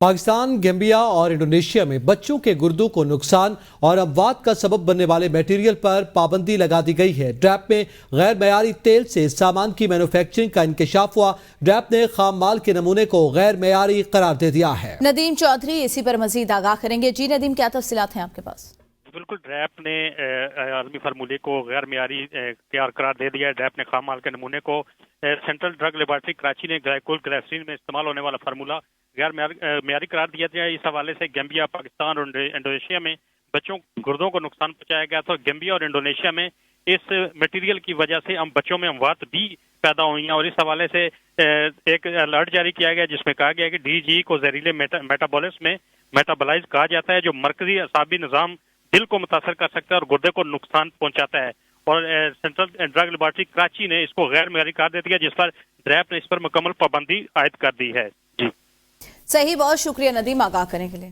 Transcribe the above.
Pakistan, Gambia اور Indonesia میں بچوں کے گردوں کو نقصان اور اموات کا سبب بننے والے میٹیریل پر پابندی لگا دی گئی ہے۔ ڈریپ میں غیر معیاری تیل سے سامان کی مینوفیکچرنگ کا انکشاف ہوا۔ ڈریپ نے خام مال کے نمونے کو غیر معیاری قرار دے دیا ہے۔ ندیم چودھری اسی پر مزید آگاہ کریں گے۔ جی ندیم، کیا تفصیلات ہیں آپ کے پاس؟ بالکل، ڈریپ نے عالمی فارمولے کو غیر معیاری قرار دے دیا ہے۔ ڈریپ نے خام مال کے نمونے کو سینٹرل ڈرگ لیبارٹری کراچی نے گلائکول گلیسرین میں استعمال ہونے والا فارمولہ غیر معیاری قرار دیا گیا۔ اس حوالے سے گیمبیا، پاکستان اور انڈونیشیا میں بچوں گردوں کو نقصان پہنچایا گیا تھا۔ گیمبیا اور انڈونیشیا میں اس میٹیریل کی وجہ سے بچوں میں اموات بھی پیدا ہوئی ہیں، اور اس حوالے سے ایک الرٹ جاری کیا گیا جس میں کہا گیا کہ ڈی جی کو زہریلے میٹابولس میں میٹابلائز کہا جاتا ہے، جو مرکزی اعصابی نظام دل کو متاثر کر سکتا ہے اور گردے کو نقصان پہنچاتا ہے، اور سینٹرل ڈرگ لیبارٹری کراچی نے اس کو غیر معیاری قرار دے دیا، جس پر ڈریپ نے اس پر مکمل پابندی عائد کر دی ہے۔ جی صحیح، بہت شکریہ ندیم آگاہ کرنے کے لیے۔